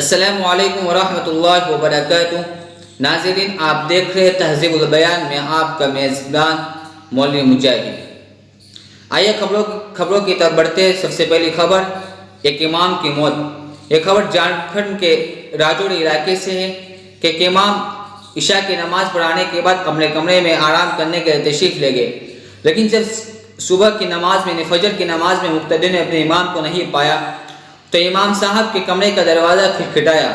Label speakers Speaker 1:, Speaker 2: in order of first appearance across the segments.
Speaker 1: السلام علیکم ورحمۃ اللہ وبرکاتہ۔ ناظرین، آپ دیکھ رہے تہذیب البیان میں آپ کا میزبان مولوی مجاہد۔ آئیے خبروں کی طرف بڑھتے ہیں۔ سب سے پہلی خبر، ایک امام کی موت۔ یہ خبر جھارکھنڈ کے راجوری علاقے سے ہے کہ ایک امام عشاء کی نماز پڑھانے کے بعد اپنے کمرے میں آرام کرنے کے لیے تشریف لے گئے، لیکن جب صبح کی نماز میں فجر کی نماز میں مقتدی نے اپنے امام کو نہیں پایا تو امام صاحب کے کمرے کا دروازہ کھٹکھٹایا،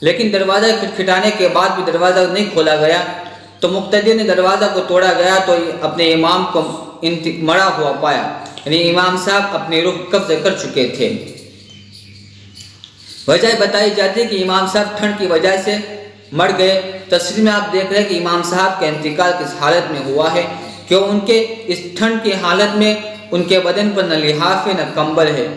Speaker 1: لیکن دروازہ کھٹکھٹانے کے بعد بھی دروازہ نہیں کھولا گیا تو مقتدی نے دروازہ کو توڑا گیا تو اپنے امام کو مرا ہوا پایا، یعنی امام صاحب اپنی روح قبض کر چکے تھے۔ وجہ بتائی جاتی ہے کہ امام صاحب ٹھنڈ کی وجہ سے مر گئے۔ تصویر میں آپ دیکھ رہے ہیں کہ امام صاحب کا انتقال کس حالت میں ہوا ہے کہ ان کے اس ٹھنڈ کی حالت میں ان کے بدن پر نہ لحاف ہے نہ کمبل ہے۔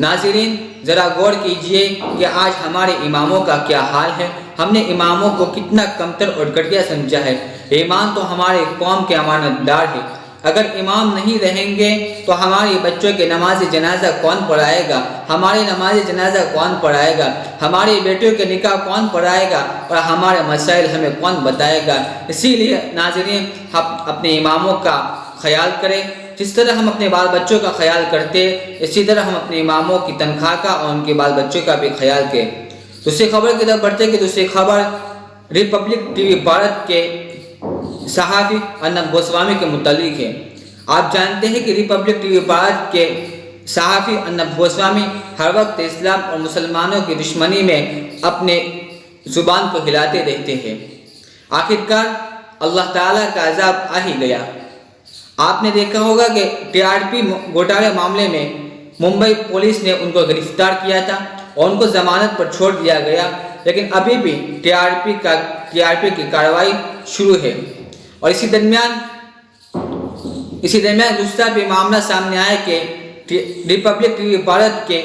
Speaker 1: ناظرین، ذرا غور کیجئے کہ آج ہمارے اماموں کا کیا حال ہے۔ ہم نے اماموں کو کتنا کمتر اور گھٹیا سمجھا ہے۔ امام تو ہمارے قوم کے امانت دار ہے۔ اگر امام نہیں رہیں گے تو ہمارے بچوں کے نماز جنازہ کون پڑھائے گا؟ ہماری نماز جنازہ کون پڑھائے گا؟ ہماری بیٹیوں کے نکاح کون پڑھائے گا؟ اور ہمارے مسائل ہمیں کون بتائے گا؟ اسی لیے ناظرین، ہم اپنے اماموں کا خیال کریں۔ جس طرح ہم اپنے بال بچوں کا خیال کرتے، اسی طرح ہم اپنے اماموں کی تنخواہ کا اور ان کے بال بچوں کا بھی خیال کریں۔ دوسری خبر کی طرف بڑھتے کہ دوسری خبر ریپبلک ٹی وی بھارت کے صحافی ارنب گوسوامی کے متعلق ہے۔ آپ جانتے ہیں کہ ریپبلک ٹی وی بھارت کے صحافی ارنب گوسوامی ہر وقت اسلام اور مسلمانوں کی دشمنی میں اپنے زبان کو ہلاتے رہتے ہیں۔ آخرکار اللہ تعالیٰ کا عذاب آ ہی گیا۔ آپ نے دیکھا ہوگا کہ ٹی آر پی گھوٹالے معاملے میں ممبئی پولیس نے ان کو گرفتار کیا تھا اور ان کو ضمانت پر چھوڑ دیا گیا، لیکن ابھی بھی ٹی آر پی کی کارروائی شروع ہے۔ اور اسی درمیان دوسرا بھی معاملہ سامنے آیا کہ ریپبلک ٹی وی بھارت کے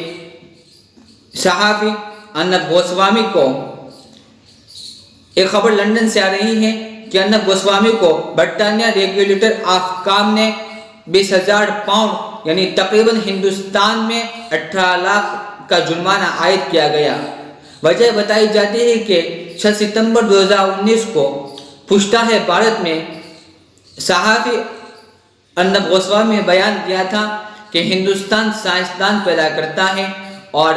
Speaker 1: صحافی ارنب گوسوامی کو ایک خبر لندن سے آ رہی ہے کہ ارنب گوسوامی کو برطانیہ ریگولیٹر آف کام نے 20,000 پاؤنڈ یعنی تقریباً ہندوستان میں 18 لاکھ کا جرمانہ عائد کیا گیا۔ وجہ بتائی جاتی ہے کہ 6 ستمبر 2019 کو پشتہ ہے بھارت میں صحافی ارنب گوسوامی نے بیان دیا تھا کہ ہندوستان سائنسدان پیدا کرتا ہے اور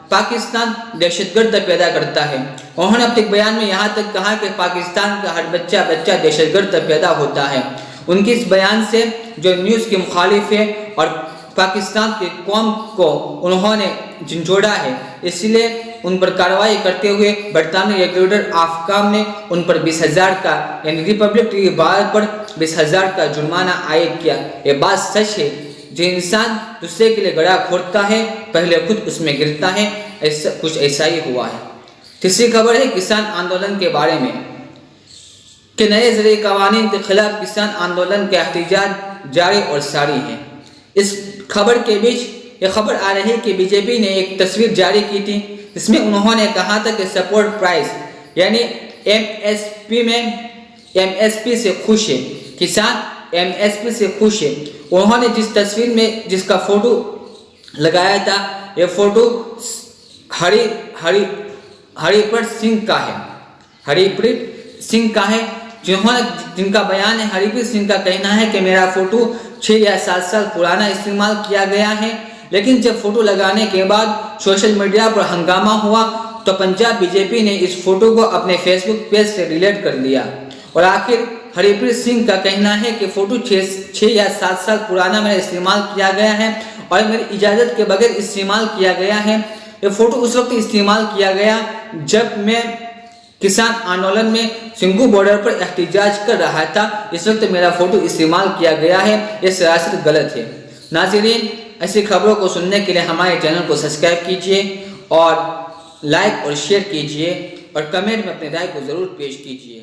Speaker 1: پاکستان دہشت گرد پیدا کرتا ہے۔ انہوں نے اپنے بیان میں یہاں تک کہا کہ پاکستان کا ہر بچہ دہشت گرد پیدا ہوتا ہے۔ ان کی اس بیان سے جو نیوز کے مخالف ہے اور پاکستان کی قوم کو انہوں نے جھنجھوڑا ہے، اس لیے ان پر کارروائی کرتے ہوئے برطانوی ریگولیٹر آف کام نے ان پر 20,000 کا یعنی ریپبلک ٹی وی بھارت پر 20,000 کا جرمانہ عائد کیا۔ یہ بات سچ ہے، جو انسان دوسرے کے لیے گڑھا کھودتا ہے پہلے خود اس میں گرتا ہے، کچھ ایسا ہی ہوا ہے۔ تیسری خبر ہے کسان آندولن کے بارے میں کہ نئے زرعی قوانین کے خلاف کسان آندولن کا احتجاج جاری اور ساری ہے۔ اس خبر کے بیچ یہ خبر آ رہی ہے کہ بی جے پی نے ایک تصویر جاری کی تھی جس میں انہوں نے کہا تھا کہ سپورٹ پرائس یعنی ایم ایس پی سے خوش ہے، کسان ایم ایس پی سے خوش ہے۔ انہوں نے جس تصویر میں جس کا فوٹو لگایا تھا، یہ فوٹو ہری پرت سنگھ کا ہے، جن کا بیان ہے۔ ہری پرت سنگھ کا کہنا ہے کہ میرا فوٹو 6 یا 7 سال پرانا استعمال کیا گیا ہے، لیکن جب فوٹو لگانے کے بعد سوشل میڈیا پر ہنگامہ ہوا تو پنجاب بی جے پی نے اس فوٹو کو اپنے فیس بک پیج سے ڈیلیٹ کر دیا۔ اور آخر ہری پرت سنگھ کا کہنا ہے کہ فوٹو 6 یا 7 سال پرانا میں نے استعمال کیا گیا ہے اور میری اجازت کے بغیر استعمال کیا گیا ہے۔ یہ فوٹو اس وقت استعمال کیا گیا جب میں کسان آندولن میں سنگھو بارڈر پر احتجاج کر رہا تھا، اس وقت میرا فوٹو استعمال کیا گیا ہے۔ یہ سراسر غلط ہے۔ ناظرین، ایسی خبروں کو سننے کے لیے ہمارے چینل کو سبسکرائب کیجئے اور لائک اور شیئر کیجئے اور کمنٹ میں اپنی رائے کو ضرور پیش کیجئے۔